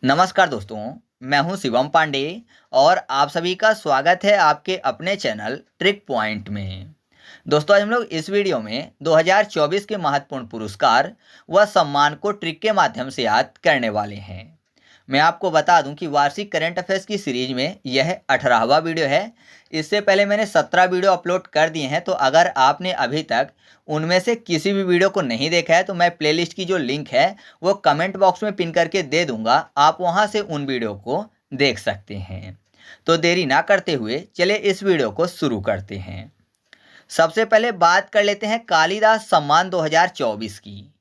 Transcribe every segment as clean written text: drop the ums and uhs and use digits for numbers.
नमस्कार दोस्तों, मैं हूं शिवम पांडे और आप सभी का स्वागत है आपके अपने चैनल ट्रिक पॉइंट में। दोस्तों, आज हम लोग इस वीडियो में 2024 के महत्वपूर्ण पुरस्कार व सम्मान को ट्रिक के माध्यम से याद करने वाले हैं। मैं आपको बता दूं कि वार्षिक करंट अफेयर्स की सीरीज में यह 18वां वीडियो है। इससे पहले मैंने 17 वीडियो अपलोड कर दिए हैं, तो अगर आपने अभी तक उनमें से किसी भी वीडियो को नहीं देखा है तो मैं प्लेलिस्ट की जो लिंक है वो कमेंट बॉक्स में पिन करके दे दूंगा, आप वहां से उन वीडियो को देख सकते हैं। तो देरी ना करते हुए चले इस वीडियो को शुरू करते हैं। सबसे पहले बात कर लेते हैं कालिदास सम्मान 2024 की,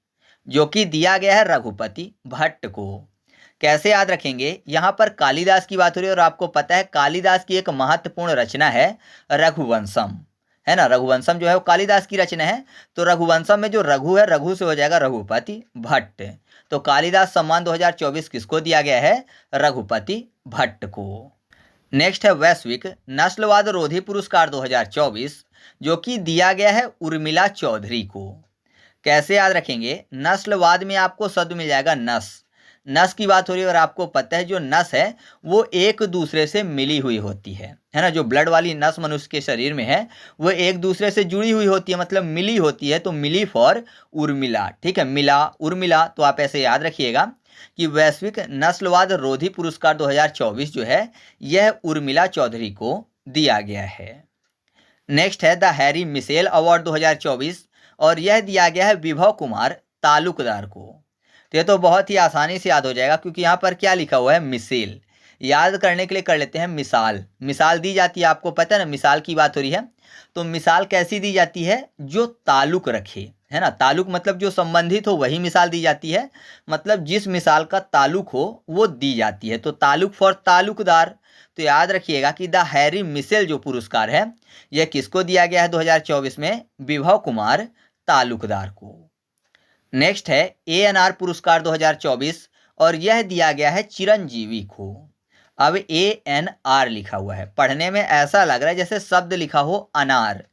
जो कि दिया गया है रघुपति भट्ट को। कैसे याद रखेंगे, यहाँ पर कालिदास की बात हो रही है और आपको पता है कालिदास की एक महत्वपूर्ण रचना है रघुवंशम, है ना। रघुवंशम जो है वो कालिदास की रचना है। तो रघुवंशम में जो रघु है, रघु से हो जाएगा रघुपति भट्ट। तो कालिदास सम्मान 2024 किसको दिया गया है? रघुपति भट्ट को। नेक्स्ट है वैश्विक नस्लवाद रोधी पुरस्कार 2024, जो कि दिया गया है उर्मिला चौधरी को। कैसे याद रखेंगे, नस्लवाद में आपको शब्द मिल जाएगा नस। नस की बात हो रही है और आपको पता है जो नस है वो एक दूसरे से मिली हुई होती है ना। जो ब्लड वाली नस मनुष्य के शरीर में है वो एक दूसरे से जुड़ी हुई होती है, मतलब मिली होती है। तो मिली फॉर उर्मिला, ठीक है, मिला उर्मिला। तो आप ऐसे याद रखिएगा कि वैश्विक नस्लवाद रोधी पुरस्कार 2024 जो है यह उर्मिला चौधरी को दिया गया है। नेक्स्ट है द हैरी मिशेल अवार्ड 2024 और यह दिया गया है विभव कुमार तालुकदार को। तो ये तो बहुत ही आसानी से याद हो जाएगा, क्योंकि यहाँ पर क्या लिखा हुआ है? मिसेल। याद करने के लिए कर लेते हैं मिसाल। मिसाल दी जाती है, आपको पता है ना, मिसाल की बात हो रही है। तो मिसाल कैसी दी जाती है? जो ताल्लुक रखे, है ना। ताल्लुक मतलब जो संबंधित हो वही मिसाल दी जाती है, मतलब जिस मिसाल का ताल्लुक हो वो दी जाती है। तो ताल्लुक फॉर तालुकदार। तो याद रखिएगा कि द हैरी मिशेल जो पुरस्कार है यह किसको दिया गया है 2024 में? विभव कुमार तालुकदार को। नेक्स्ट है ANR पुरस्कार 2024 और यह दिया गया है चिरंजीवी को। अब ANR लिखा हुआ है, पढ़ने में ऐसा लग रहा है जैसे शब्द लिखा हो अनार।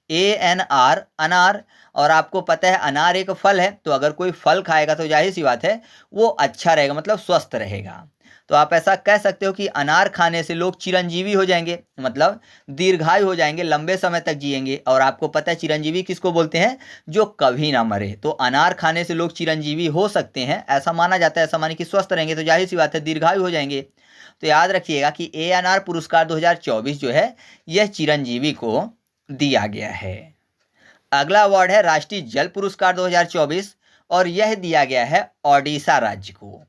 ANR अनार। और आपको पता है अनार एक फल है, तो अगर कोई फल खाएगा तो जाहिर सी बात है वो अच्छा रहेगा, मतलब स्वस्थ रहेगा। तो आप ऐसा कह सकते हो कि अनार खाने से लोग चिरंजीवी हो जाएंगे, मतलब दीर्घायु हो जाएंगे, लंबे समय तक जिएंगे। और आपको पता है चिरंजीवी किसको बोलते हैं? जो कभी ना मरे। तो अनार खाने से लोग चिरंजीवी हो सकते हैं, ऐसा माना जाता है। ऐसा माने कि स्वस्थ रहेंगे तो जाहिर सी बात है दीर्घायु हो जाएंगे। तो याद रखिएगा कि ANR पुरस्कार 2024 जो है यह चिरंजीवी को दिया गया है। अगला अवार्ड है राष्ट्रीय जल पुरस्कार 2024 और यह दिया गया है ओडिशा राज्य को।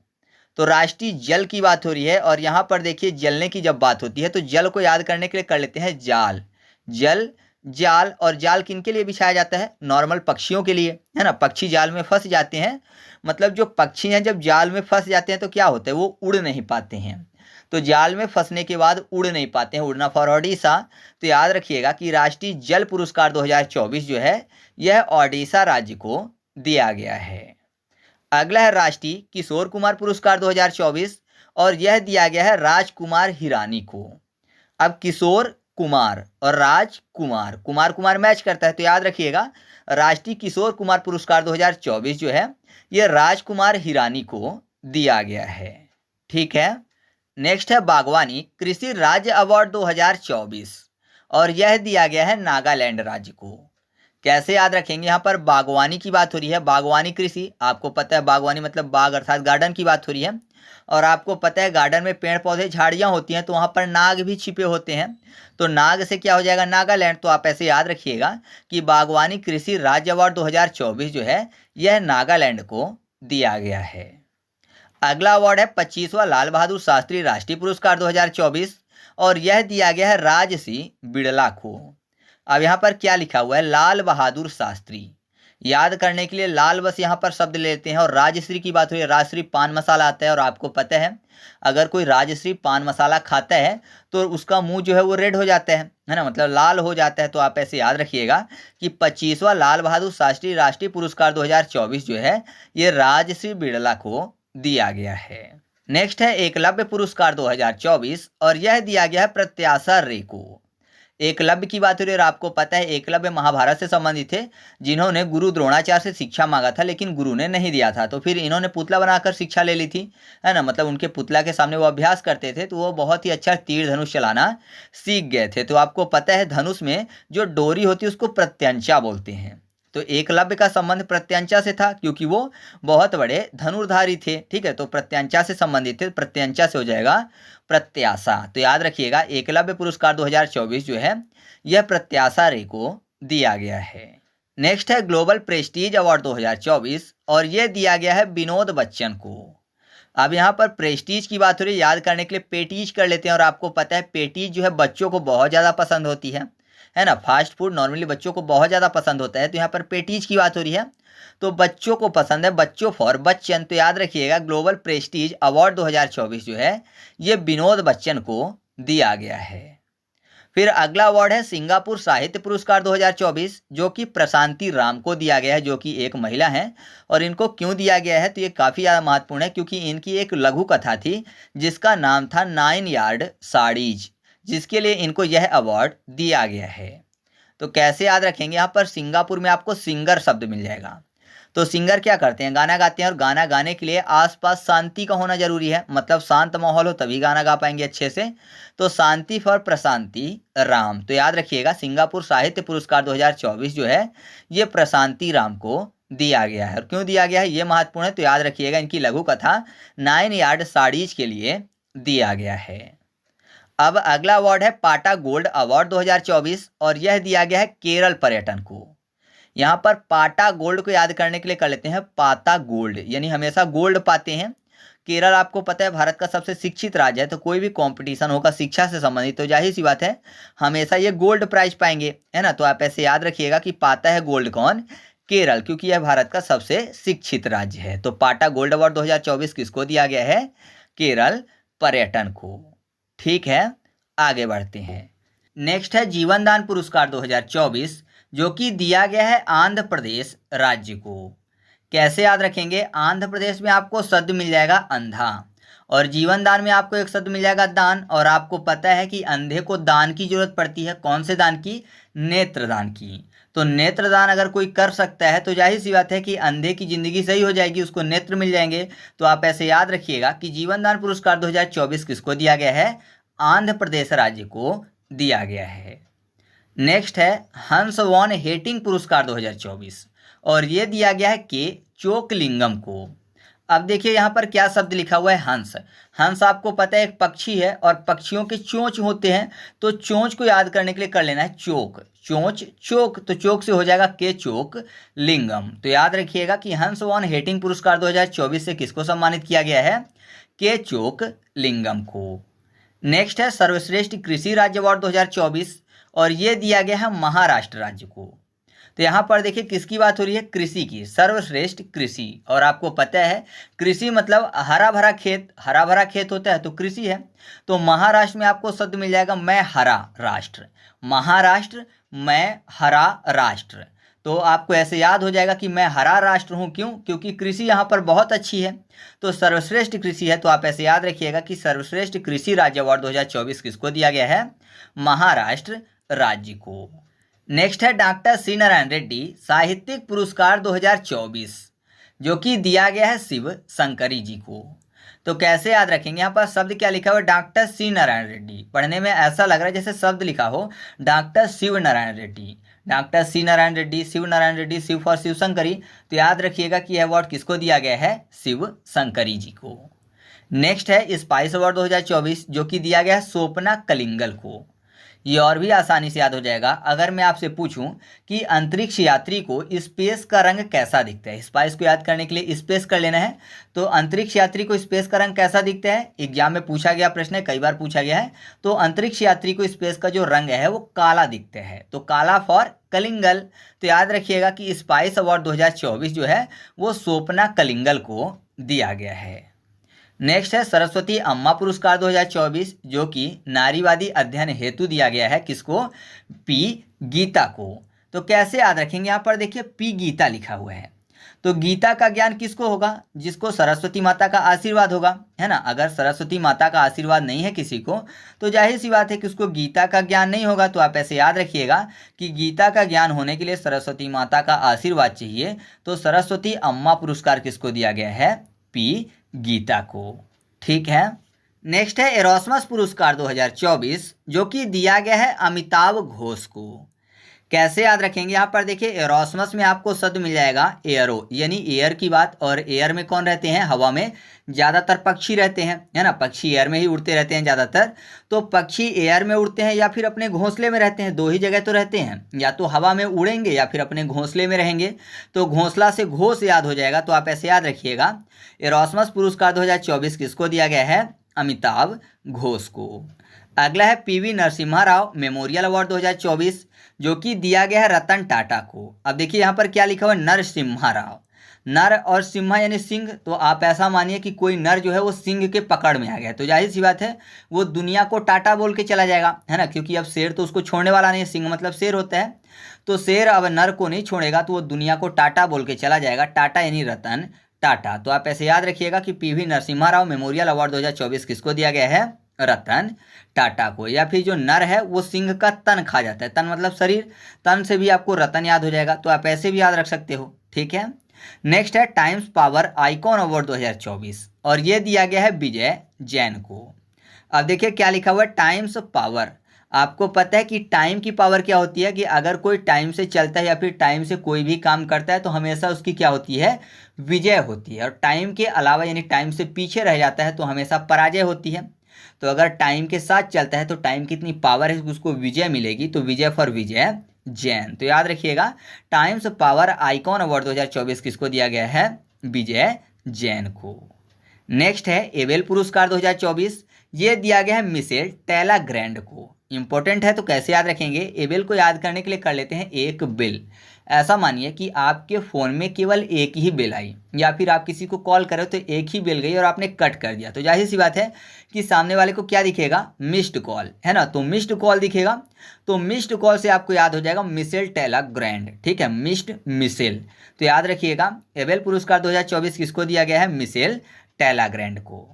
तो राष्ट्रीय जल की बात हो रही है और यहाँ पर देखिए जलने की जब बात होती है तो जल को याद करने के लिए कर लेते हैं जाल। जल, जाल। और जाल किन के लिए बिछाया जाता है? नॉर्मल पक्षियों के लिए, है ना। पक्षी जाल में फंस जाते हैं, मतलब जो पक्षी हैं जब जाल में फंस जाते हैं तो क्या होता है? वो उड़ नहीं पाते हैं। तो जाल में फंसने के बाद उड़ नहीं पाते हैं, उड़ना फॉर ओडिशा। तो याद रखिएगा कि राष्ट्रीय जल पुरस्कार 2024 जो है यह ओडिशा राज्य को दिया गया है। अगला है राष्ट्रीय किशोर कुमार पुरस्कार 2024 और यह दिया गया है राजकुमार हिरानी को। अब किशोर कुमार और राजकुमार, कुमार कुमार मैच करता है, तो याद रखिएगा राष्ट्रीय किशोर कुमार पुरस्कार 2024 जो है यह राजकुमार हिरानी को दिया गया है। ठीक है। नेक्स्ट है बागवानी कृषि राज्य अवार्ड 2024 और यह दिया गया है नागालैंड राज्य को। कैसे याद रखेंगे, यहाँ पर बागवानी की बात हो रही है। बागवानी कृषि, आपको पता है बागवानी मतलब बाग अर्थात गार्डन की बात हो रही है। और आपको पता है गार्डन में पेड़ पौधे झाड़ियाँ होती हैं, तो वहाँ पर नाग भी छिपे होते हैं। तो नाग से क्या हो जाएगा? नागालैंड। तो आप ऐसे याद रखिएगा कि बागवानी कृषि राज्य अवार्ड 2024 जो है यह नागालैंड को दिया गया है। अगला अवार्ड है 25वां लाल बहादुर शास्त्री राष्ट्रीय पुरस्कार 2024 और यह दिया गया है राजसी बिड़ला को। अब यहाँ पर क्या लिखा हुआ है? लाल बहादुर शास्त्री। याद करने के लिए लाल बस यहाँ पर शब्द लेते हैं और राजश्री की बात हुई है। राजश्री पान मसाला आता है और आपको पता है अगर कोई राजश्री पान मसाला खाता है तो उसका मुंह जो है वो रेड हो जाता है ना, मतलब लाल हो जाता है। तो आप ऐसे याद रखिएगा कि 25वां लाल बहादुर शास्त्री राष्ट्रीय पुरस्कार 2024 जो है ये राजश्री बिड़ला को दिया गया है। नेक्स्ट है एकलव्य पुरस्कार 2024 और यह दिया गया है प्रत्याशा रे को। एकलव्य की बात हो रही है और आपको पता है एकलव्य महाभारत से संबंधित थे, जिन्होंने गुरु द्रोणाचार्य से शिक्षा मांगा था लेकिन गुरु ने नहीं दिया था, तो फिर इन्होंने पुतला बनाकर शिक्षा ले ली थी, है ना। मतलब उनके पुतला के सामने वो अभ्यास करते थे तो वो बहुत ही अच्छा तीर धनुष चलाना सीख गए थे। तो आपको पता है धनुष में जो डोरी होती है उसको प्रत्यंचा बोलते हैं। तो एकलव्य का संबंध प्रत्यंचा से था क्योंकि वो बहुत बड़े धनुर्धारी थे, ठीक है। तो प्रत्यंचा से संबंधित थे, प्रत्यंचा से हो जाएगा प्रत्याशा। तो याद रखिएगा एकलव्य पुरस्कार 2024 जो है यह प्रत्याशा रे को दिया गया है। नेक्स्ट है ग्लोबल प्रेस्टीज अवार्ड 2024 और यह दिया गया है विनोद बच्चन को। अब यहाँ पर प्रेस्टीज की बात हो रही है, याद करने के लिए पेटीज कर लेते हैं। और आपको पता है पेटीज जो है बच्चों को बहुत ज़्यादा पसंद होती है ना। फास्ट फूड नॉर्मली बच्चों को बहुत ज़्यादा पसंद होता है, तो यहाँ पर पेटीज की बात हो रही है तो बच्चों को पसंद है, बच्चों फॉर बच्चन। तो याद रखिएगा ग्लोबल प्रेस्टीज अवार्ड 2024 जो है ये विनोद बच्चन को दिया गया है। फिर अगला अवार्ड है सिंगापुर साहित्य पुरस्कार 2024 जो कि प्रशांति राम को दिया गया है, जो कि एक महिला हैं। और इनको क्यों दिया गया है तो ये काफ़ी ज़्यादा महत्वपूर्ण है क्योंकि इनकी एक लघु कथा थी जिसका नाम था 9 यार्ड साड़ीज, जिसके लिए इनको यह अवार्ड दिया गया है। तो कैसे याद रखेंगे, यहाँ पर सिंगापुर में आपको सिंगर शब्द मिल जाएगा। तो सिंगर क्या करते हैं, गाना गाते हैं और गाना गाने के लिए आसपास शांति का होना जरूरी है, मतलब शांत माहौल हो तभी गाना गा पाएंगे अच्छे से। तो शांति फॉर प्रशांति राम। तो याद रखिएगा सिंगापुर साहित्य पुरस्कार 2024 जो है ये प्रशांति राम को दिया गया है। और क्यों दिया गया है ये महत्वपूर्ण है, तो याद रखिएगा इनकी लघु कथा 9 यार्ड साड़ीज के लिए दिया गया है। अब अगला अवार्ड है पाटा गोल्ड अवार्ड 2024 और यह दिया गया है केरल पर्यटन को। यहाँ पर पाटा गोल्ड को याद करने के लिए कर लेते हैं पाता गोल्ड, यानी हमेशा गोल्ड पाते हैं। केरल आपको पता है भारत का सबसे शिक्षित राज्य है, तो कोई भी कंपटीशन होगा शिक्षा से संबंधित तो जाहिर सी बात है हमेशा ये गोल्ड प्राइज पाएंगे, है ना। तो आप ऐसे याद रखिएगा कि पाता है गोल्ड कौन, केरल, क्योंकि यह भारत का सबसे शिक्षित राज्य है। तो पाटा गोल्ड अवार्ड 2024 किसको दिया गया है, केरल पर्यटन को। ठीक है, आगे बढ़ते हैं। नेक्स्ट है जीवन दान पुरस्कार 2024 जो कि दिया गया है आंध्र प्रदेश राज्य को। कैसे याद रखेंगे, आंध्र प्रदेश में आपको शब्द मिल जाएगा अंधा और जीवन दान में आपको एक शब्द मिल जाएगा दान। और आपको पता है कि अंधे को दान की जरूरत पड़ती है, कौन से दान की, नेत्रदान की। तो नेत्रदान अगर कोई कर सकता है तो जाहिर सी बात है कि अंधे की जिंदगी सही हो जाएगी, उसको नेत्र मिल जाएंगे। तो आप ऐसे याद रखिएगा कि जीवन दान पुरस्कार 2024 किसको दिया गया है, आंध्र प्रदेश राज्य को दिया गया है। नेक्स्ट है हंस वॉन हेटिंग पुरस्कार 2024 और ये दिया गया है के चोकलिंगम को। अब देखिए यहाँ पर क्या शब्द लिखा हुआ है, हंस। हंस आपको पता है एक पक्षी है और पक्षियों के चोंच होते हैं, तो चोंच को याद करने के लिए कर लेना है चोक, चोंच चोक, तो चोक से हो जाएगा के चोक लिंगम। तो याद रखिएगा कि हंस वॉन हेटिंग पुरस्कार 2024 से किसको सम्मानित किया गया है, के चोक लिंगम को। नेक्स्ट है सर्वश्रेष्ठ कृषि राज्य अवार्ड 2024 और ये दिया गया है महाराष्ट्र राज्य को। तो यहाँ पर देखिए किसकी बात हो रही है, कृषि की, सर्वश्रेष्ठ कृषि। और आपको पता है कृषि मतलब हरा भरा खेत, हरा भरा खेत होता है तो कृषि है। तो महाराष्ट्र में आपको शब्द मिल जाएगा मैं हरा राष्ट्र, महाराष्ट्र मैं हरा राष्ट्र। तो आपको ऐसे याद हो जाएगा कि मैं हरा राष्ट्र हूँ, क्यों, क्योंकि कृषि यहाँ पर बहुत अच्छी है। तो सर्वश्रेष्ठ कृषि है, तो आप ऐसे याद रखिएगा कि सर्वश्रेष्ठ कृषि राज्य अवार्ड 2024 किसको दिया गया है, महाराष्ट्र राज्य को। नेक्स्ट है डॉक्टर सी नारायण रेड्डी साहित्यिक पुरस्कार 2024 जो कि दिया गया है शिव शंकरी जी को। तो कैसे याद रखेंगे, यहाँ पर शब्द क्या लिखा हुआ है, डॉक्टर सी नारायण रेड्डी। पढ़ने में ऐसा लग रहा है जैसे शब्द लिखा हो doctor Shiv Narayan Reddy, doctor C Narayan Reddy, Shiv Narayan Reddy, Shiv for Shiv Shankari. तो याद रखिएगा कि यह अवार्ड किसको दिया गया है, शिव शंकरी जी को। नेक्स्ट है स्पाइस अवार्ड 2024 जो कि दिया गया है स्वप्ना कलिंगल को। ये और भी आसानी से याद हो जाएगा अगर मैं आपसे पूछूं कि अंतरिक्ष यात्री को स्पेस का रंग कैसा दिखता है। स्पाइस को याद करने के लिए स्पेस कर लेना है, तो अंतरिक्ष यात्री को स्पेस का रंग कैसा दिखता है, एग्जाम में पूछा गया प्रश्न है, कई बार पूछा गया है। तो अंतरिक्ष यात्री को स्पेस का जो रंग है वो काला दिखता है, तो काला फॉर कलिंगल। तो याद रखिएगा कि स्पाइस अवार्ड 2024 जो है वो स्वप्ना कलिंगल को दिया गया है। नेक्स्ट है सरस्वती अम्मा पुरस्कार 2024 जो कि नारीवादी अध्ययन हेतु दिया गया है, किसको, पी गीता को। तो कैसे याद रखेंगे, यहाँ पर देखिए पी गीता लिखा हुआ है। तो गीता का ज्ञान किसको होगा? जिसको सरस्वती माता का आशीर्वाद होगा, है ना। अगर सरस्वती माता का आशीर्वाद नहीं है किसी को तो जाहिर सी बात है कि उसको गीता का ज्ञान नहीं होगा। तो आप ऐसे याद रखिएगा कि गीता का ज्ञान होने के लिए सरस्वती माता का आशीर्वाद चाहिए। तो सरस्वती अम्मा पुरस्कार किसको दिया गया है? पी गीता को। ठीक है। नेक्स्ट है एरोस्मस पुरस्कार 2024, जो कि दिया गया है अमिताभ घोष को। कैसे याद रखेंगे? यहाँ पर देखिए एरोस्मस में आपको शब्द मिल जाएगा एयरो, यानी एयर की बात। और एयर में कौन रहते हैं? हवा में ज़्यादातर पक्षी रहते हैं, है ना। पक्षी एयर में ही उड़ते रहते हैं ज़्यादातर। तो पक्षी एयर में उड़ते हैं या फिर अपने घोंसले में रहते हैं, दो ही जगह तो रहते हैं, या तो हवा में उड़ेंगे या फिर अपने घोंसले में रहेंगे। तो घोंसला से घोष याद हो जाएगा। तो आप ऐसे याद रखिएगा एरोस्मस पुरस्कार 2024 किसको दिया गया है? अमिताभ घोष को। अगला है PV Narasimha Rao memorial award 2024, जो कि दिया गया है रतन टाटा को। अब देखिए यहाँ पर क्या लिखा हुआ है? नरसिम्हा राव। नर और सिम्हा यानी सिंह। तो आप ऐसा मानिए कि कोई नर जो है वो सिंह के पकड़ में आ गया, तो जाहिर सी बात है वो दुनिया को टाटा बोल के चला जाएगा, है ना। क्योंकि अब शेर तो उसको छोड़ने वाला नहीं है, सिंह मतलब शेर होता है। तो शेर अब नर को नहीं छोड़ेगा तो वो दुनिया को टाटा बोल के चला जाएगा। टाटा यानी रतन टाटा। तो आप ऐसे याद रखिएगा कि PV Narasimha Rao memorial award 2024 किसको दिया गया है? रतन टाटा को। या फिर जो नर है वो सिंह का तन खा जाता है, तन मतलब शरीर, तन से भी आपको रतन याद हो जाएगा। तो आप ऐसे भी याद रख सकते हो। ठीक है। नेक्स्ट है टाइम्स पावर आइकॉन अवार्ड 2024, और ये दिया गया है विजय जैन को। अब देखिए क्या लिखा हुआ है? Times power. आपको पता है कि टाइम की पावर क्या होती है? कि अगर कोई टाइम से चलता है या फिर टाइम से कोई भी काम करता है तो हमेशा उसकी क्या होती है? विजय होती है। और टाइम के अलावा यानी टाइम से पीछे रह जाता है तो हमेशा पराजय होती है। तो अगर टाइम के साथ चलता है तो टाइम की इतनी पावर है कि उसको विजय मिलेगी। तो विजय फॉर विजय जैन। तो याद रखिएगा टाइम्स पावर आइकॉन अवार्ड 2024 किसको दिया गया है? विजय जैन को। नेक्स्ट है एबेल पुरस्कार 2024, ये दिया गया है मिशेल टेलाग्रैंड को। इंपॉर्टेंट है तो कैसे याद रखेंगे? एबेल को याद करने के लिए कर लेते हैं एक बिल। ऐसा मानिए कि आपके फ़ोन में केवल एक ही बिल आई, या फिर आप किसी को कॉल करो तो एक ही बिल गई और आपने कट कर दिया। तो जाहिर सी बात है कि सामने वाले को क्या दिखेगा? मिस्ड कॉल, है ना। तो मिस्ड कॉल दिखेगा। तो मिस्ड कॉल से आपको याद हो जाएगा मिशेल टेलाग्रैंड। ठीक है, मिस्ड मिशेल। तो याद रखिएगा एबेल पुरस्कार 2024 किसको दिया गया है? मिशेल टेलाग्रैंड को।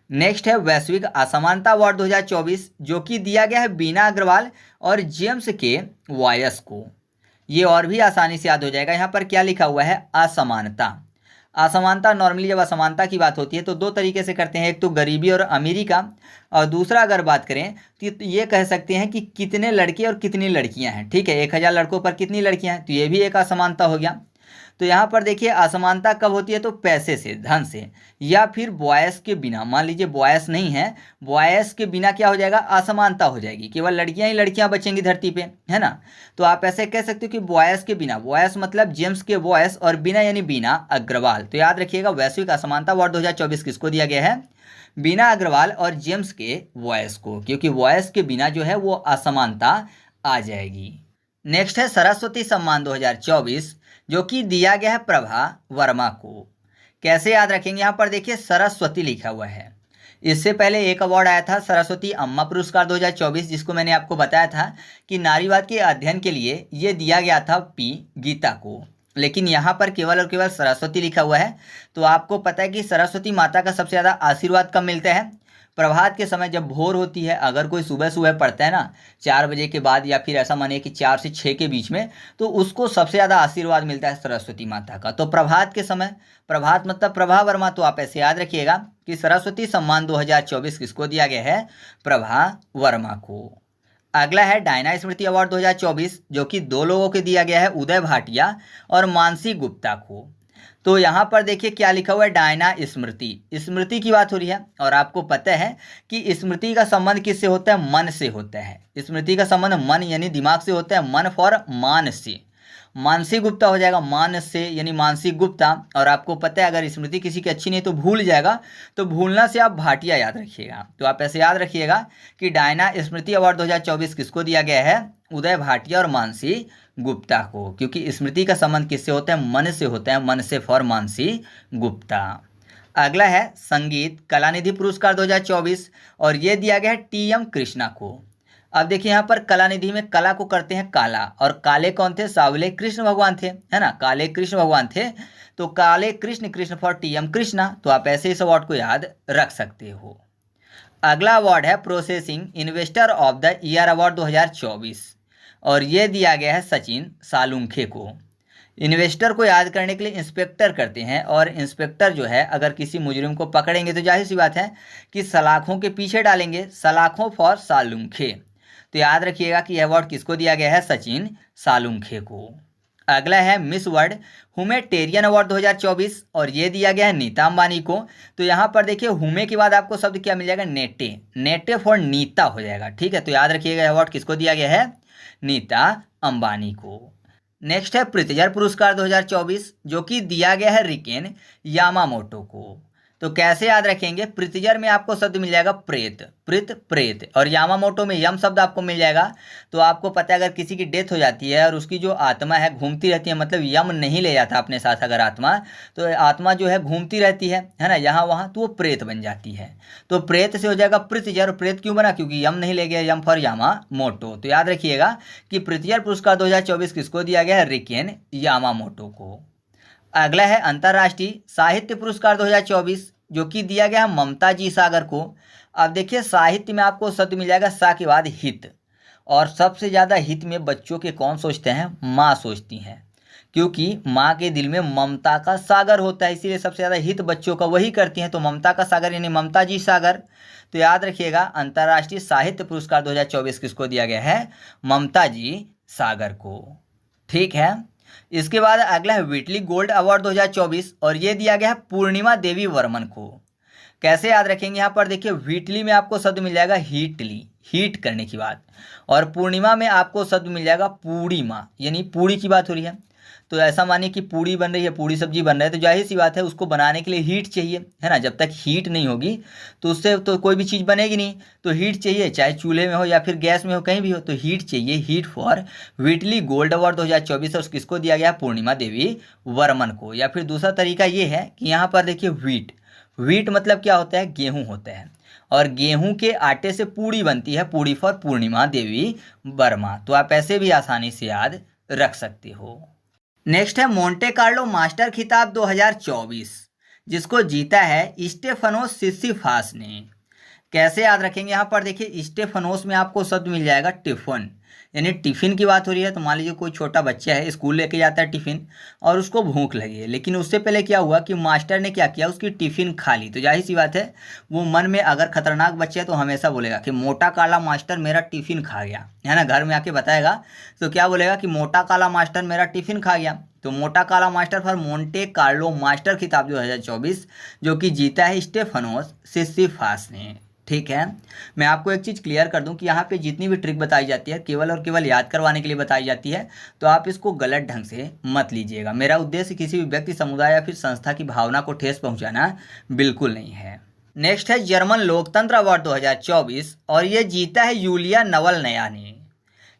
नेक्स्ट है वैश्विक असमानता अवार्ड 2024, जो कि दिया गया है बीना अग्रवाल और जेम्स के वॉयस को। ये और भी आसानी से याद हो जाएगा। यहाँ पर क्या लिखा हुआ है? असमानता। असमानता नॉर्मली जब असमानता की बात होती है तो दो तरीके से करते हैं, एक तो गरीबी और अमीरी का, और दूसरा अगर बात करें तो ये कह सकते हैं कि कितने लड़के और कितनी लड़कियां हैं। ठीक है, 1000 लड़कों पर कितनी लड़कियां हैं, तो ये भी एक असमानता हो गया। तो यहाँ पर देखिए असमानता कब होती है? तो पैसे से, धन से, या फिर बॉयस के बिना। मान लीजिए बॉयस नहीं है, बॉयस के बिना क्या हो जाएगा? असमानता हो जाएगी, केवल लड़कियां ही लड़कियां बचेंगी धरती पे, है ना। तो आप ऐसे कह सकते हो कि बॉयस के बिना, बॉयस मतलब जेम्स के बॉयस, और बिना यानी बीना अग्रवाल। तो याद रखिएगा वैश्विक असमानता अवार्ड 2024 किसको दिया गया है? बीना अग्रवाल और जेम्स के वॉयस को, क्योंकि वॉयस के बिना जो है वो असमानता आ जाएगी। नेक्स्ट है सरस्वती सम्मान 2024, जो कि दिया गया है प्रभा वर्मा को। कैसे याद रखेंगे? यहाँ पर देखिए सरस्वती लिखा हुआ है। इससे पहले एक अवार्ड आया था सरस्वती अम्मा पुरस्कार 2024, जिसको मैंने आपको बताया था कि नारीवाद के अध्ययन के लिए ये दिया गया था पी गीता को। लेकिन यहाँ पर केवल और केवल सरस्वती लिखा हुआ है। तो आपको पता है कि सरस्वती माता का सबसे ज़्यादा आशीर्वाद कब मिलता है? प्रभात के समय, जब भोर होती है। अगर कोई सुबह सुबह पढ़ता है ना 4 बजे के बाद, या फिर ऐसा मानिए कि 4 से 6 के बीच में, तो उसको सबसे ज़्यादा आशीर्वाद मिलता है सरस्वती माता का। तो प्रभात के समय, प्रभात मतलब प्रभा वर्मा। तो आप ऐसे याद रखिएगा कि सरस्वती सम्मान 2024 किसको दिया गया है? प्रभा वर्मा को। अगला है डायना स्मृति अवार्ड 2024, जो कि 2 लोगों को दिया गया है, उदय भाटिया और मानसी गुप्ता को। तो यहाँ पर देखिए क्या लिखा हुआ है? डायना स्मृति। स्मृति की बात हो रही है, और आपको पता है कि स्मृति का संबंध किससे होता है? मन से होता है। स्मृति का संबंध मन यानी दिमाग से होता है, मन फॉर मान से। मानसी गुप्ता हो जाएगा मान से यानी मानसी गुप्ता। और आपको पता है अगर स्मृति किसी की अच्छी नहीं तो भूल जाएगा, तो भूलना से आप भाटिया याद रखिएगा। तो आप ऐसे याद रखिएगा कि डायना स्मृति अवार्ड 2024 किसको दिया गया है? उदय भाटिया और मानसी गुप्ता को, क्योंकि स्मृति का संबंध किससे होता है? मन से होता है, मन से फॉर मानसी गुप्ता। अगला है संगीत कलानिधि पुरस्कार 2024, और ये दिया गया है टी एम कृष्णा को। अब देखिए यहाँ पर कलानिधि में कला को करते हैं काला, और काले कौन थे? सावले कृष्ण भगवान थे, है ना, काले कृष्ण भगवान थे। तो काले कृष्ण, कृष्ण फॉर टीएम कृष्णा, तो आप ऐसे इस अवार्ड को याद रख सकते हो। अगला अवार्ड है processing investor of the year award 2024, और ये दिया गया है सचिन सालुंखे को। इन्वेस्टर को याद करने के लिए इंस्पेक्टर करते हैं, और इंस्पेक्टर जो है अगर किसी मुजरिम को पकड़ेंगे तो जाहिर सी बात है कि सलाखों के पीछे डालेंगे, सलाखों फॉर सालुंखे। तो याद रखिएगा कि यह अवार्ड किसको दिया गया है? सचिन सालुंखे को। अगला है मिस वर्ल्ड ह्यूमैनिटेरियन अवार्ड 2024, और ये दिया गया है नीता अंबानी को। तो यहाँ पर देखिए हुमे के बाद आपको शब्द क्या मिल जाएगा? नेटे, नेटे फॉर नीता हो जाएगा, ठीक है। तो याद रखिएगा अवार्ड किसको दिया गया है? नीता अंबानी को। नेक्स्ट है प्रित्जर पुरस्कार 2024, जो कि दिया गया है रिकेन यामामोटो को। तो कैसे याद रखेंगे? प्रित्जर में आपको शब्द मिल जाएगा प्रेत, प्रित प्रेत, और यामामोटो में यम शब्द आपको मिल जाएगा। तो आपको पता है अगर किसी की डेथ हो जाती है और उसकी जो आत्मा है घूमती रहती है, मतलब यम नहीं ले जाता अपने साथ अगर आत्मा, तो आत्मा जो है घूमती रहती है ना, यहाँ वहाँ, तो वो प्रेत बन जाती है। तो प्रेत से हो जाएगा प्रित्जर। प्रेत क्यों बना? क्योंकि यम नहीं ले गया, यम फॉर यामामोटो। तो याद रखिएगा कि प्रित्जर पुरस्कार 2024 किसको दिया गया है? रिकेन यामामोटो को। अगला है अंतर्राष्ट्रीय साहित्य पुरस्कार 2024, जो कि दिया गया है ममता जी सागर को। अब देखिए साहित्य में आपको शब्द मिल जाएगा सा के बाद हित, और सबसे ज़्यादा हित में बच्चों के कौन सोचते हैं? माँ सोचती हैं, क्योंकि माँ के दिल में ममता का सागर होता है, इसीलिए सबसे ज़्यादा हित बच्चों का वही करती हैं। तो ममता का सागर यानी ममता जी सागर। तो याद रखिएगा अंतर्राष्ट्रीय साहित्य पुरस्कार 2024 किसको दिया गया है? ममता जी सागर को, ठीक है। इसके बाद अगला है व्हिटली गोल्ड अवार्ड 2024, और ये दिया गया है पूर्णिमा देवी वर्मन को। कैसे याद रखेंगे? यहाँ पर देखिए व्हिटली में आपको शब्द मिल जाएगा हीटली, हीट करने की बात, और पूर्णिमा में आपको शब्द मिल जाएगा पूर्णिमा, यानी पूड़ी की बात हो रही है। तो ऐसा मानिए कि पूड़ी बन रही है, पूड़ी सब्जी बन रहा है, तो जाहिर सी बात है उसको बनाने के लिए हीट चाहिए, है ना। जब तक हीट नहीं होगी तो उससे तो कोई भी चीज़ बनेगी नहीं। तो हीट चाहिए, चाहे चूल्हे में हो या फिर गैस में हो, कहीं भी हो, तो हीट चाहिए। Heat for Whitley gold award 2024, और किसको दिया गया? पूर्णिमा देवी वर्मन को। या फिर दूसरा तरीका ये है कि यहाँ पर देखिए व्हीट, व्हीट मतलब क्या होता है? गेहूँ होता है, और गेहूं के आटे से पूड़ी बनती है, पूड़ी फॉर पूर्णिमा देवी वर्मा। तो आप ऐसे भी आसानी से याद रख सकते हो। नेक्स्ट है मोंटे कार्लो मास्टर खिताब 2024, जिसको जीता है स्टेफानोस सिसिफास ने। कैसे याद रखेंगे? यहाँ पर देखिए स्टेफानोस में आपको शब्द मिल जाएगा टिफिन, यानी टिफिन की बात हो रही है। तो मान लीजिए कोई छोटा बच्चा है, स्कूल लेके जाता है टिफिन, और उसको भूख लगी है, लेकिन उससे पहले क्या हुआ कि मास्टर ने क्या किया? उसकी टिफिन खा ली। तो जाहिर सी बात है वो मन में, अगर खतरनाक बच्चा है तो हमेशा बोलेगा कि मोटा काला मास्टर मेरा टिफिन खा गया, है ना। घर में आके बताएगा तो क्या बोलेगा कि मोटा काला मास्टर मेरा टिफिन खा गया। तो मोटा काला master for Monte Carlo master खिताब 2024, जो कि जीता है स्टेफानोस सिसिफास ने, ठीक है। मैं आपको एक चीज़ क्लियर कर दूं कि यहाँ पे जितनी भी ट्रिक बताई जाती है केवल और केवल याद करवाने के लिए बताई जाती है, तो आप इसको गलत ढंग से मत लीजिएगा। मेरा उद्देश्य किसी भी व्यक्ति, समुदाय या फिर संस्था की भावना को ठेस पहुंचाना बिल्कुल नहीं है। नेक्स्ट है जर्मन लोकतंत्र अवार्ड 2024, और ये जीता है यूलिया नवलनया ने।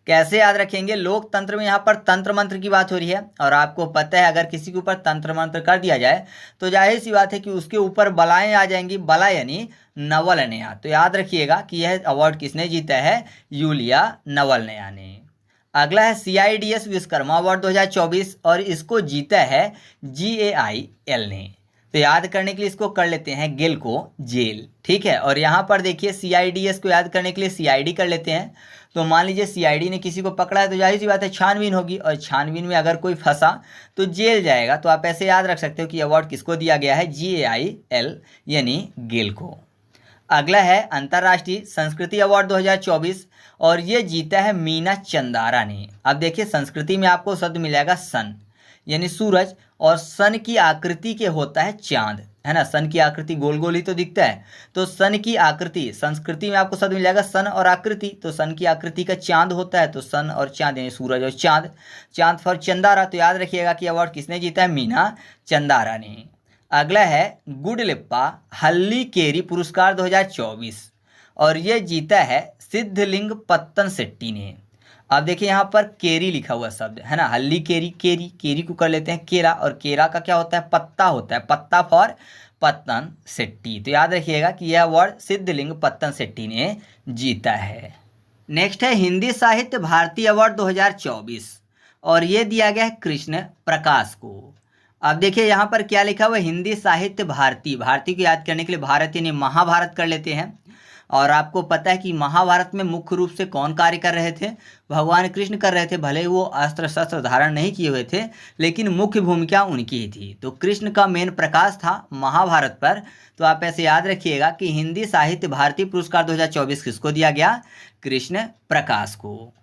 कैसे याद रखेंगे? लोकतंत्र में यहाँ पर तंत्र मंत्र की बात हो रही है, और आपको पता है अगर किसी के ऊपर तंत्र मंत्र कर दिया जाए तो जाहिर सी बात है कि उसके ऊपर बलाएं आ जाएंगी, बला यानी नवलनया। तो याद रखिएगा कि यह अवार्ड किसने जीता है? यूलिया नवलनया ने। अगला है CIDS विश्वकर्मा अवार्ड 2024, और इसको जीता है GAIL ने। तो याद करने के लिए इसको कर लेते हैं गेल को जेल, ठीक है। और यहाँ पर देखिए CIDS को याद करने के लिए CID कर लेते हैं। तो मान लीजिए CID ने किसी को पकड़ा है, तो जाहिर सी बात है छानबीन होगी, और छानबीन में अगर कोई फंसा तो जेल जाएगा। तो आप ऐसे याद रख सकते हो कि अवार्ड किसको दिया गया है? GAIL यानी गेल को। अगला है अंतर्राष्ट्रीय संस्कृति अवार्ड 2024, और ये जीता है मीना चंदारा ने। अब देखिए संस्कृति में आपको शब्द मिलेगा सन, यानी सूरज, और सन की आकृति के होता है चांद, है ना। सन की आकृति गोल गोल ही तो दिखता है, तो सन की आकृति संस्कृति में आपको शब्द मिल जाएगा सन और आकृति। तो सन की आकृति का चांद होता है, तो सन और चांद यानी सूरज और चांद, चांद फॉर चंदारा। तो याद रखिएगा कि अवार्ड किसने जीता है? मीना चंदारा ने। अगला है गुडलिप्पा हल्लीकेरी पुरस्कार 2024, और ये जीता है सिद्धलिंग पत्तन शेट्टी ने। अब देखिए यहाँ पर केरी लिखा हुआ शब्द है ना, हल्ली केरी, केरी, केरी को कर लेते हैं केरा, और केरा का क्या होता है? पत्ता होता है, पत्ता फॉर पत्तन शेट्टी। तो याद रखिएगा कि यह अवार्ड सिद्धलिंग पत्तन शेट्टी ने जीता है। नेक्स्ट है हिंदी साहित्य भारती अवार्ड 2024 और ये दिया गया है कृष्ण प्रकाश को। अब देखिए यहाँ पर क्या लिखा हुआ है, हिंदी साहित्य भारती, भारती को याद करने के लिए भारत यानी महाभारत कर लेते हैं। और आपको पता है कि महाभारत में मुख्य रूप से कौन कार्य कर रहे थे, भगवान कृष्ण कर रहे थे। भले ही वो अस्त्र शस्त्र धारण नहीं किए हुए थे, लेकिन मुख्य भूमिका उनकी ही थी। तो कृष्ण का मेन प्रकाश था महाभारत पर। तो आप ऐसे याद रखिएगा कि हिंदी साहित्य भारती पुरस्कार 2024 किसको दिया गया, कृष्ण प्रकाश को।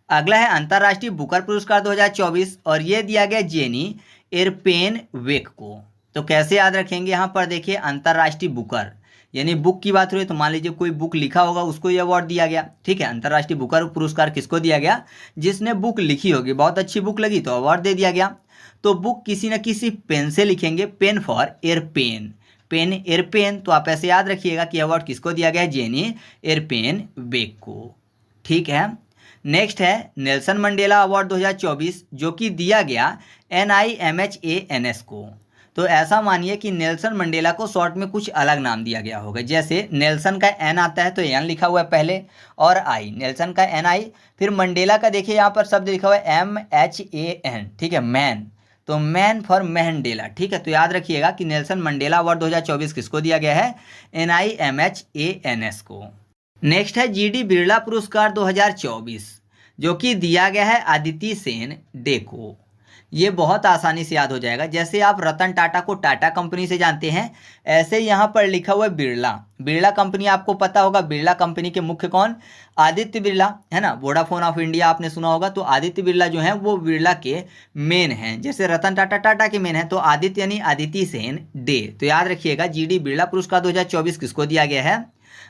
अगला है अंतर्राष्ट्रीय बुकर पुरस्कार 2024 और ये दिया गया जेनी एरपेन वेक को। तो कैसे याद रखेंगे, यहाँ पर देखिए अंतर्राष्ट्रीय बुकर यानी बुक की बात हो रही है, तो मान लीजिए कोई बुक लिखा होगा उसको ये अवार्ड दिया गया। ठीक है, अंतर्राष्ट्रीय बुकर पुरस्कार किसको दिया गया, जिसने बुक लिखी होगी, बहुत अच्छी बुक लगी तो अवार्ड दे दिया गया। तो बुक किसी न किसी पेन से लिखेंगे, पेन फॉर एयरपेन, पेन एयरपेन। तो आप ऐसे याद रखिएगा कि अवार्ड किसको दिया गया है, जेनी एयरपेन वेक को। ठीक है, नेक्स्ट है नेल्सन मंडेला अवार्ड 2024 जो कि दिया गया NIMHANS को। तो ऐसा मानिए कि नेल्सन मंडेला को शॉर्ट में कुछ अलग नाम दिया गया होगा। जैसे नेल्सन का एन आता है तो एन लिखा हुआ है पहले और आई, नेल्सन का NI, फिर मंडेला का देखिए यहाँ पर शब्द लिखा हुआ है MHAN। ठीक है, मैन, तो मैन फॉर मैंडेला। ठीक है, तो याद रखिएगा कि नेल्सन मंडेला अवार्ड 2024 किसको दिया गया है, NIMHANS को। नेक्स्ट है GD बिरला पुरस्कार 2024 जो कि दिया गया है अदिति सेन डे को। ये बहुत आसानी से याद हो जाएगा। जैसे आप रतन टाटा को टाटा कंपनी से जानते हैं, ऐसे यहाँ पर लिखा हुआ है बिरला। बिरला कंपनी आपको पता होगा, बिरला कंपनी के मुख्य कौन, आदित्य बिरला है ना। वोडाफोन ऑफ इंडिया आपने सुना होगा, तो आदित्य बिरला जो है वो बिरला के मेन हैं। जैसे रतन टाटा टाटा के मेन है, तो आदित्य यानी अदिति सेन डे। तो याद रखिएगा GD बिरला पुरस्कार 2024 किसको दिया गया है,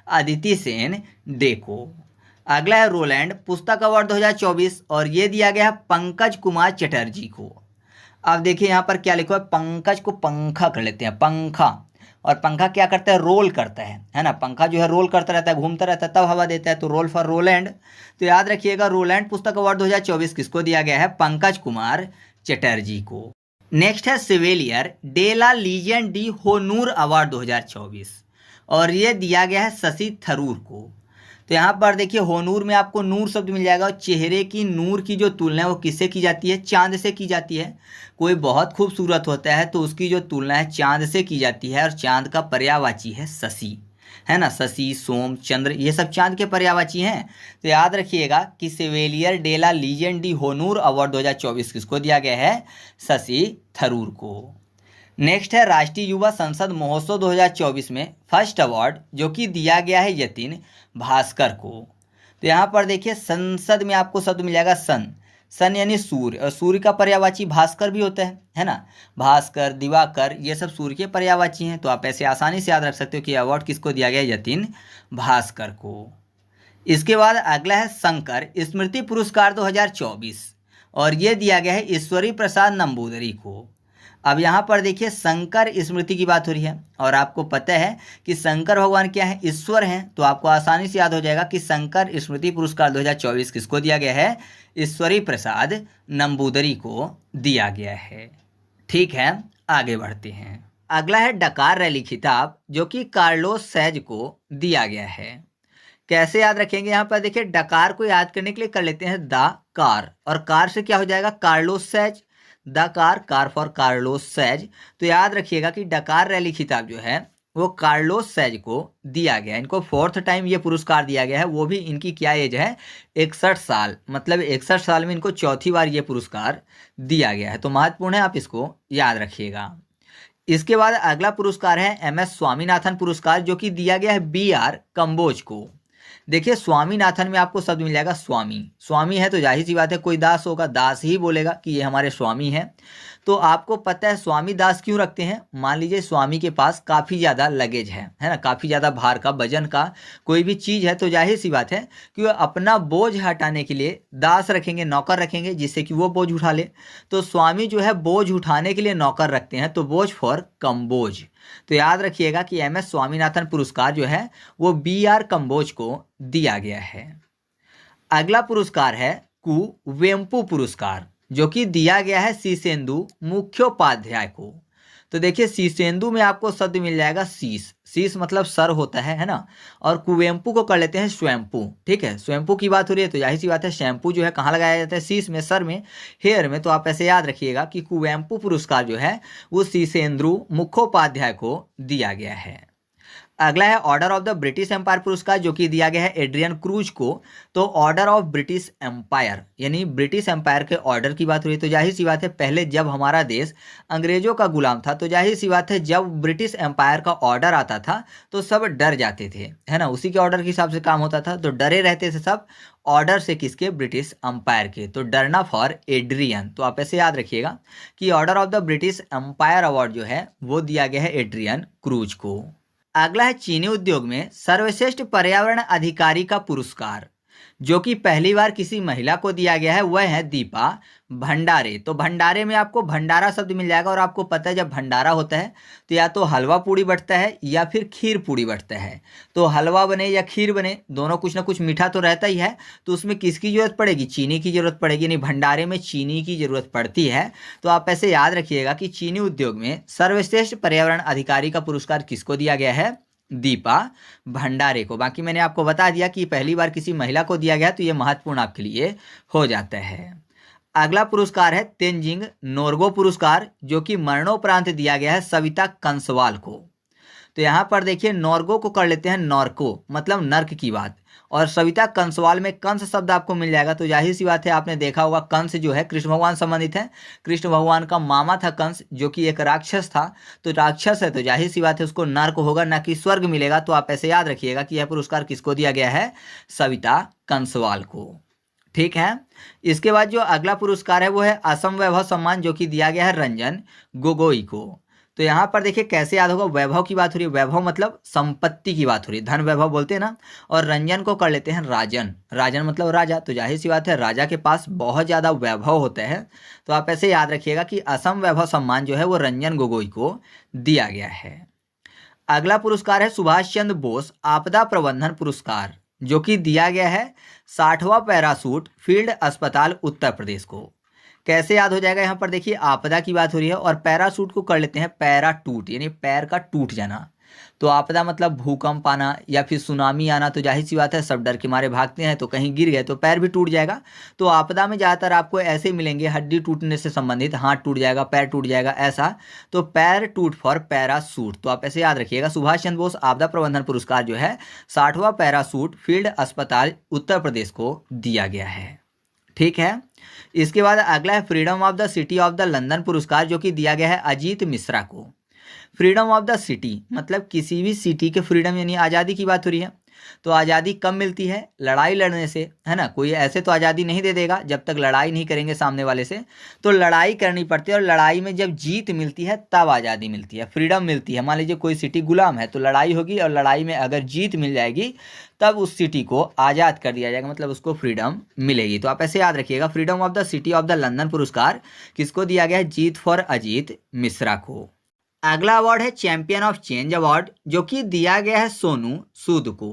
अदिति सेन डे को। अगला है रोलैंड पुस्तक अवार्ड 2024 और ये दिया गया है पंकज कुमार चटर्जी को। अब देखिए यहाँ पर क्या लिखा है, पंकज को पंखा कर लेते हैं, पंखा। और पंखा क्या करता है, रोल करता है ना। पंखा जो है रोल करता रहता है, घूमता रहता है, तब हवा देता है, तो रोल फॉर रोलैंड। तो याद रखिएगा रोलैंड पुस्तक अवार्ड 2024 किसको दिया गया है, पंकज कुमार चटर्जी को। नेक्स्ट है सिवेलियर डेला लीजेंड डी होनूर अवार्ड 2024 और ये दिया गया है शशि थरूर को। तो यहाँ पर देखिए होनूर में आपको नूर शब्द मिल जाएगा और चेहरे की नूर की जो तुलना है वो किससे की जाती है, चांद से की जाती है। कोई बहुत खूबसूरत होता है तो उसकी जो तुलना है चांद से की जाती है और चांद का पर्यायवाची है शशि, है ना। शशि, सोम, चंद्र ये सब चांद के पर्यायवाची हैं। तो याद रखिएगा कि सिवेलियर डेला लीजेंड डी होनूर अवार्ड 2024 किसको दिया गया है, शशि थरूर को। नेक्स्ट है राष्ट्रीय युवा संसद महोत्सव 2024 में फर्स्ट अवार्ड जो कि दिया गया है यतिन भास्कर को। तो यहाँ पर देखिए संसद में आपको शब्द मिल जाएगा सन, सन यानी सूर्य, और सूर्य का पर्यायवाची भास्कर भी होता है ना। भास्कर, दिवाकर ये सब सूर्य के पर्यायवाची हैं। तो आप ऐसे आसानी से याद रख सकते हो कि अवार्ड किसको दिया गया, यतिन भास्कर को। इसके बाद अगला है शंकर स्मृति पुरस्कार 2024 और ये दिया गया है ईश्वरी प्रसाद नंबूदरी को। अब यहाँ पर देखिए शंकर स्मृति की बात हो रही है और आपको पता है कि शंकर भगवान क्या है, ईश्वर हैं। तो आपको आसानी से याद हो जाएगा कि शंकर स्मृति पुरस्कार 2024 किसको दिया गया है, ईश्वरी प्रसाद नंबूदरी को दिया गया है। ठीक है, आगे बढ़ते हैं। अगला है डकार रैली खिताब जो कि कार्लोस सैज को दिया गया है। कैसे याद रखेंगे, यहाँ पर देखिए डकार को याद करने के लिए कर लेते हैं द कार, और कार से क्या हो जाएगा, कार्लोस सैज, the car, car for car loans सैज। तो याद रखिएगा कि डकार रैली खिताब जो है वो कार्लोस सैज को दिया गया। इनको 4th टाइम ये पुरस्कार दिया गया है। वो भी इनकी क्या एज है, 61 साल, मतलब 61 साल में इनको 4थी बार ये पुरस्कार दिया गया है। तो महत्वपूर्ण है, आप इसको याद रखिएगा। इसके बाद अगला पुरस्कार है MS स्वामीनाथन पुरस्कार जो कि दिया गया है BR कंबोज को। देखिए स्वामीनाथन में आपको शब्द मिल जाएगा स्वामी, स्वामी है तो जाहिर सी बात है कोई दास होगा, दास ही बोलेगा कि ये हमारे स्वामी हैं। तो आपको पता है स्वामी दास क्यों रखते हैं, मान लीजिए स्वामी के पास काफ़ी ज़्यादा लगेज है ना, काफ़ी ज़्यादा भार का, वजन का कोई भी चीज़ है, तो जाहिर सी बात है कि वो अपना बोझ हटाने के लिए दास रखेंगे, नौकर रखेंगे, जिससे कि वो बोझ उठा ले। तो स्वामी जो है बोझ उठाने के लिए नौकर रखते हैं, तो बोझ फॉर कंबोज। तो याद रखिएगा कि MS स्वामीनाथन पुरस्कार जो है वो BR कंबोज को दिया गया है। अगला पुरस्कार है कुवेम्पु पुरस्कार जो कि दिया गया है शीर्षेंदु मुखोपाध्याय को। तो देखिए शीशेंदु में आपको शब्द मिल जाएगा शीश, शीश मतलब सर होता है ना। और कुवेम्पु को कर लेते हैं स्वयंपू, ठीक है, स्वयंपू की बात हो रही है तो जाहिर सी बात है शैम्पू जो है कहाँ लगाया जाता है, शीश में, सर में, हेयर में। तो आप ऐसे याद रखिएगा कि कुवेम्पु पुरस्कार जो है वो शीशेंद्र मुखोपाध्याय को दिया गया है। अगला है order of the British empire पुरस्कार जो कि दिया गया है एड्रियन क्रूज को। तो ऑर्डर ऑफ ब्रिटिश एम्पायर यानी ब्रिटिश एम्पायर के ऑर्डर की बात हो रही है तो जाहिर सी बात है पहले जब हमारा देश अंग्रेजों का गुलाम था तो जाहिर सी बात है जब ब्रिटिश एम्पायर का ऑर्डर आता था तो सब डर जाते थे, है ना, उसी के ऑर्डर के हिसाब से काम होता था तो डरे रहते थे सब ऑर्डर से, किसके, ब्रिटिश एम्पायर के। तो डरना फॉर एड्रियन, तो आप ऐसे याद रखिएगा कि Order of the British Empire award जो है वो दिया गया है एड्रियन क्रूज को। अगला है चीनी उद्योग में सर्वश्रेष्ठ पर्यावरण अधिकारी का पुरस्कार जो कि पहली बार किसी महिला को दिया गया है, वह है दीपा भंडारे। तो भंडारे में आपको भंडारा शब्द मिल जाएगा और आपको पता है जब भंडारा होता है तो या तो हलवा पूड़ी बटता है या फिर खीर पूड़ी बटता है। तो हलवा बने या खीर बने दोनों कुछ ना कुछ मीठा तो रहता ही है, तो उसमें किसकी जरूरत पड़ेगी, चीनी की जरूरत पड़ेगी, यानी भंडारे में चीनी की जरूरत पड़ती है। तो आप ऐसे याद रखिएगा कि चीनी उद्योग में सर्वश्रेष्ठ पर्यावरण अधिकारी का पुरस्कार किसको दिया गया है, दीपा भंडारे को। बाकी मैंने आपको बता दिया कि पहली बार किसी महिला को दिया गया तो ये महत्वपूर्ण आपके लिए हो जाता है। अगला पुरस्कार है तेंजिंग नोर्गे पुरस्कार जो कि मरणोपरांत दिया गया है सविता कंसवाल को। तो यहाँ पर देखिए नोर्गो को कर लेते हैं नॉर्को, मतलब नर्क की बात, और सविता कंसवाल में कंस शब्द आपको मिल जाएगा। तो जाहिर सी बात है आपने देखा होगा कंस जो है कृष्ण भगवान संबंधित है, कृष्ण भगवान का मामा था कंस जो कि एक राक्षस था। तो राक्षस है तो जाहिर सी बात है उसको नर्क होगा ना कि स्वर्ग मिलेगा। तो आप ऐसे याद रखिएगा कि यह पुरस्कार किसको दिया गया है, सविता कंसवाल को, ठीक है। इसके बाद जो अगला पुरस्कार है वो है असम वैभव सम्मान जो कि दिया गया है रंजन गोगोई को। तो यहाँ पर देखिए कैसे याद होगा, वैभव की बात हो रही है, वैभव मतलब संपत्ति की बात हो रही है, धन वैभव बोलते हैं ना। और रंजन को कर लेते हैं राजन, राजन मतलब राजा। तो जाहिर सी बात है राजा के पास बहुत ज़्यादा वैभव होता है। तो आप ऐसे याद रखिएगा कि असम वैभव सम्मान जो है वो रंजन गोगोई को दिया गया है। अगला पुरस्कार है सुभाष चंद्र बोस आपदा प्रबंधन पुरस्कार जो कि दिया गया है 60वां पैरासूट फील्ड अस्पताल उत्तर प्रदेश को। कैसे याद हो जाएगा, यहाँ पर देखिए आपदा की बात हो रही है और पैरासूट को कर लेते हैं पैराटूट, यानी पैर का टूट जाना। तो आपदा मतलब भूकंप आना या फिर सुनामी आना। तो जाहिर सी बात है सब डर के मारे भागते हैं तो कहीं गिर गए तो पैर भी टूट जाएगा। तो आपदा में ज़्यादातर आपको ऐसे मिलेंगे हड्डी टूटने से संबंधित, हाथ टूट जाएगा, पैर टूट जाएगा, ऐसा। तो पैर टूट फॉर पैरासूट। तो आप ऐसे याद रखिएगा सुभाष चंद्र बोस आपदा प्रबंधन पुरस्कार जो है 60वां पैरासूट फील्ड अस्पताल उत्तर प्रदेश को दिया गया है, ठीक है। इसके बाद अगला है freedom of the city of the London पुरस्कार जो कि दिया गया है अजीत मिश्रा को। फ्रीडम ऑफ द सिटी मतलब किसी भी सिटी के फ्रीडम यानी आज़ादी की बात हो रही है। तो आज़ादी कब मिलती है, लड़ाई लड़ने से, है ना। कोई ऐसे तो आज़ादी नहीं दे देगा जब तक लड़ाई नहीं करेंगे सामने वाले से। तो लड़ाई करनी पड़ती है और लड़ाई में जब जीत मिलती है तब आज़ादी मिलती है, फ्रीडम मिलती है। मान लीजिए कोई सिटी गुलाम है तो लड़ाई होगी और लड़ाई में अगर जीत मिल जाएगी तब उस सिटी को आज़ाद कर दिया जाएगा, मतलब उसको फ्रीडम मिलेगी। तो आप ऐसे याद रखिएगा freedom of the city of the London पुरस्कार किसको दिया गया है, जीत फॉर अजीत मिश्रा को। अगला अवार्ड है चैंपियन ऑफ चेंज अवार्ड जो कि दिया गया है सोनू सूद को।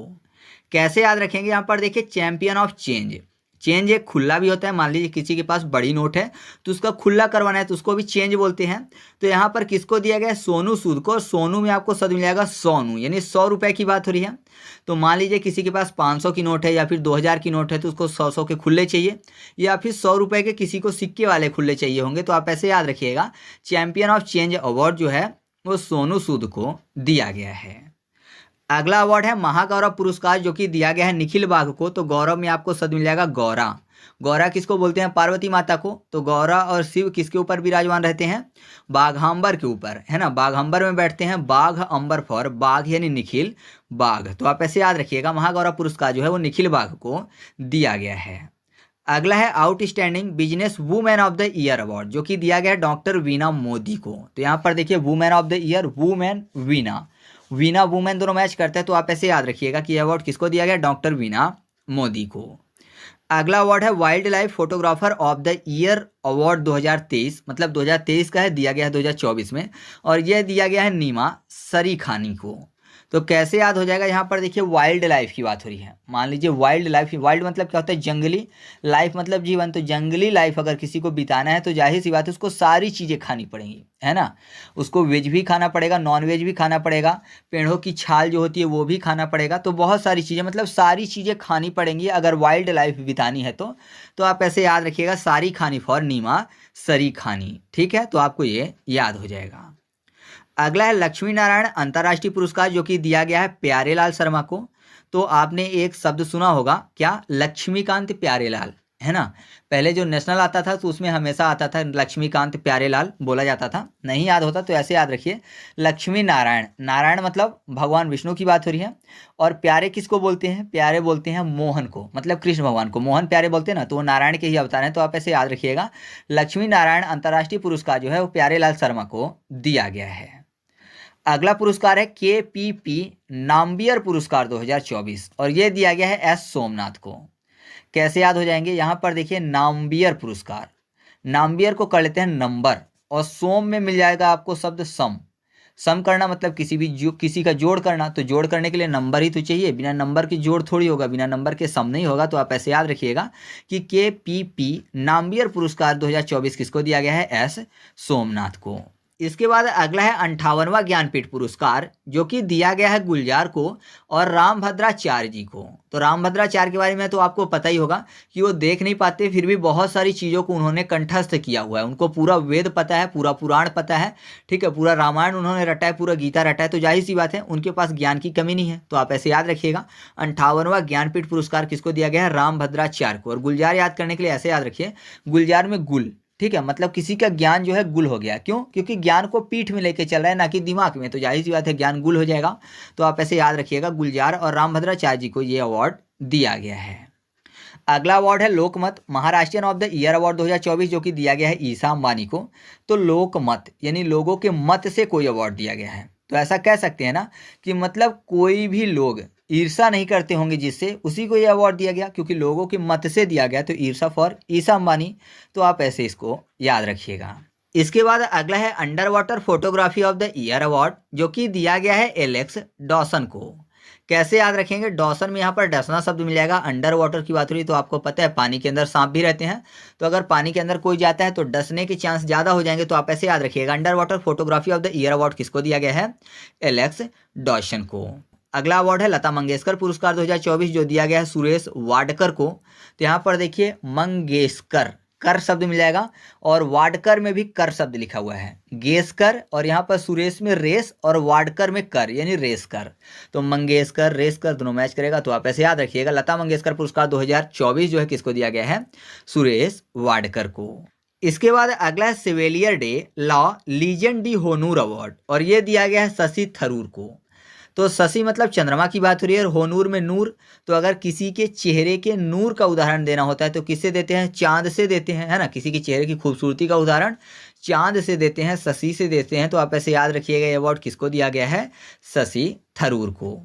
कैसे याद रखेंगे, यहाँ पर देखिए चैंपियन ऑफ चेंज, चेंज एक खुला भी होता है। मान लीजिए किसी के पास बड़ी नोट है तो उसका खुला करवाना है तो उसको भी चेंज बोलते हैं। तो यहाँ पर किसको दिया गया है, सोनू सूद को। सोनू में आपको शब्द मिल जाएगा सोनू, यानी 100 रुपये की बात हो रही है। तो मान लीजिए किसी के पास 500 की नोट है या फिर 2000 की नोट है तो उसको 100 के खुले चाहिए, या फिर 100 रुपये के किसी को सिक्के वाले खुले चाहिए होंगे। तो आप ऐसे याद रखिएगा चैंपियन ऑफ चेंज अवार्ड जो है वो सोनू सूद को दिया गया है। अगला अवार्ड है महागौरव पुरस्कार जो कि दिया गया है निखिल बाघ को। तो गौरव में आपको शब्द मिल जाएगा गौरा। गौरा किसको बोलते हैं, पार्वती माता को। तो गौरा और शिव किसके ऊपर विराजमान रहते हैं, बाघांबर के ऊपर, है ना। बाघांबर में बैठते हैं, बाघ अंबर फॉर बाघ यानी निखिल बाघ। तो आप ऐसे याद रखिएगा महागौरव पुरस्कार जो है वो निखिल बाघ को दिया गया है। अगला है outstanding business women of the year award जो कि दिया गया है डॉक्टर वीना मोदी को। तो यहाँ पर देखिए women of the year, women Veena, Veena women दोनों मैच करते हैं। तो आप ऐसे याद रखिएगा कि यह अवार्ड किसको दिया गया, डॉक्टर वीना मोदी को। अगला अवार्ड है wild life photographer of the year award 2023, मतलब 2023 का है, दिया गया है 2024 में, और यह दिया गया है नीमा सरीखानी को। तो कैसे याद हो जाएगा, यहाँ पर देखिए वाइल्ड लाइफ की बात हो रही है। मान लीजिए वाइल्ड लाइफ, वाइल्ड मतलब क्या होता है, जंगली, लाइफ मतलब जीवन, तो जंगली लाइफ अगर किसी को बिताना है तो जाहिर सी बात है उसको सारी चीज़ें खानी पड़ेंगी, है ना। उसको वेज भी खाना पड़ेगा, नॉन वेज भी खाना पड़ेगा, पेड़ों की छाल जो होती है वो भी खाना पड़ेगा, तो बहुत सारी चीज़ें, मतलब सारी चीज़ें खानी पड़ेंगी अगर वाइल्ड लाइफ बितानी है तो आप ऐसे याद रखिएगा, सारी खानी फॉर नीमा सरी खानी, ठीक है। तो आपको ये याद हो जाएगा। अगला है लक्ष्मी नारायण अंतर्राष्ट्रीय पुरस्कार, जो कि दिया गया है प्यारेलाल शर्मा को। तो आपने एक शब्द सुना होगा क्या, लक्ष्मीकांत प्यारेलाल, है ना। पहले जो नेशनल आता था तो उसमें हमेशा आता था लक्ष्मीकांत प्यारेलाल बोला जाता था, नहीं याद होता तो ऐसे याद रखिए, लक्ष्मी नारायण, नारायण मतलब भगवान विष्णु की बात हो रही है, और प्यारे किसको बोलते हैं, प्यारे बोलते हैं मोहन को, मतलब कृष्ण भगवान को मोहन प्यारे बोलते हैं ना, तो वो नारायण के ही अवतार हैं। तो आप ऐसे याद रखिएगा, लक्ष्मी नारायण अंतर्राष्ट्रीय पुरस्कार जो है वो प्यारेलाल शर्मा को दिया गया है। अगला पुरस्कार है KPP नाम्बियर पुरस्कार 2024, और ये दिया गया है S सोमनाथ को। कैसे याद हो जाएंगे, यहाँ पर देखिए नाम्बियर पुरस्कार, नाम्बियर को कर लेते हैं नंबर, और सोम में मिल जाएगा आपको शब्द सम, सम करना मतलब किसी का जोड़ करना, तो जोड़ करने के लिए नंबर ही तो चाहिए, बिना नंबर के जोड़ थोड़ी होगा, बिना नंबर के सम नहीं होगा। तो आप ऐसे याद रखिएगा कि KPP नाम्बियर पुरस्कार 2024 किसको दिया गया है, S सोमनाथ को। इसके बाद अगला है 58वां ज्ञानपीठ पुरस्कार, जो कि दिया गया है गुलजार को और रामभद्राचार्य जी को। तो रामभद्राचार्य के बारे में तो आपको पता ही होगा कि वो देख नहीं पाते, फिर भी बहुत सारी चीज़ों को उन्होंने कंठस्थ किया हुआ है, उनको पूरा वेद पता है, पूरा पुराण पता है, ठीक है, पूरा रामायण उन्होंने रटा है, पूरा गीता रटा है, तो जाहिर सी बात है उनके पास ज्ञान की कमी नहीं है। तो आप ऐसे याद रखिएगा, 58वां ज्ञानपीठ पुरस्कार किसको दिया गया है, रामभद्राचार्य को। और गुलजार याद करने के लिए ऐसे याद रखिए, गुलजार में गुल, ठीक है, मतलब किसी का ज्ञान जो है गुल हो गया, क्यों, क्योंकि ज्ञान को पीठ में लेके चल रहा है ना कि दिमाग में, तो जाहिर सी बात है ज्ञान गुल हो जाएगा। तो आप ऐसे याद रखिएगा, गुलजार और रामभद्राचार्य जी को ये अवार्ड दिया गया है। अगला अवार्ड है Lokmat Maharashtrian of the year award 2024, जो कि दिया गया है ईशा अंबानी को। तो लोकमत यानी लोगों के मत से कोई अवार्ड दिया गया है, तो ऐसा कह सकते हैं ना कि मतलब कोई भी लोग ईर्षा नहीं करते होंगे जिससे, उसी को ये अवार्ड दिया गया, क्योंकि लोगों के मत से दिया गया, तो ईर्षा फॉर ईशा अंबानी। तो आप ऐसे इसको याद रखिएगा। इसके बाद अगला है under water photography of the year award, जो कि दिया गया है एलेक्स डॉसन को। कैसे याद रखेंगे, डॉसन में यहाँ पर डसना शब्द मिल जाएगा, अंडर वाटर की बात हो रही, तो आपको पता है पानी के अंदर सांप भी रहते हैं, तो अगर पानी के अंदर कोई जाता है तो डसने के चांस ज़्यादा हो जाएंगे। तो आप ऐसे याद रखिएगा, under water photography of the year award किसको दिया गया है, एलेक्स डॉसन को। अगला अवार्ड है लता मंगेशकर पुरस्कार 2024, जो दिया गया है सुरेश वाडकर को। तो यहाँ पर देखिए मंगेशकर, कर शब्द मिल जाएगा, और वाडकर में भी कर शब्द लिखा हुआ है, गेसकर, और यहाँ पर सुरेश में रेस और वाडकर में कर यानी रेसकर, तो मंगेशकर रेसकर दोनों मैच करेगा। तो आप ऐसे याद रखिएगा, लता मंगेशकर पुरस्कार 2024 जो है किसको दिया गया है, सुरेश वाडकर को। इसके बाद अगला है सिविलियर डे लॉ लीजेंड डी होनूर अवार्ड, और ये दिया गया है शशि थरूर को। तो शशि मतलब चंद्रमा की बात हो रही है, और होनूर में नूर, तो अगर किसी के चेहरे के नूर का उदाहरण देना होता है तो किससे देते हैं, चांद से देते हैं, है ना। किसी के चेहरे की खूबसूरती का उदाहरण चांद से देते हैं, शशि से देते हैं। तो आप ऐसे याद रखिएगा, ये अवार्ड किसको दिया गया है, शशि थरूर को।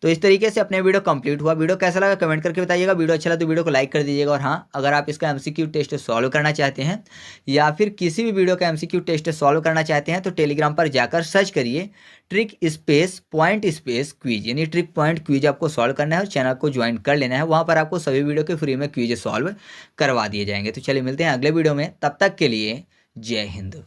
तो इस तरीके से अपने वीडियो कंप्लीट हुआ। वीडियो कैसा लगा कमेंट करके बताइएगा, वीडियो अच्छा लगा तो वीडियो को लाइक कर दीजिएगा। और हाँ, अगर आप इसका MCQ टेस्ट सॉल्व करना चाहते हैं या फिर किसी भी वीडियो का MCQ टेस्ट सॉल्व करना चाहते हैं तो टेलीग्राम पर जाकर सर्च करिए trick space point space quiz, यानी ट्रिक पॉइंट क्विज आपको सॉल्व करना है और चैनल को ज्वाइन कर लेना है। वहाँ पर आपको सभी वीडियो के फ्री में क्विज सॉल्व करवा दिए जाएंगे। तो चलिए मिलते हैं अगले वीडियो में, तब तक के लिए जय हिंद।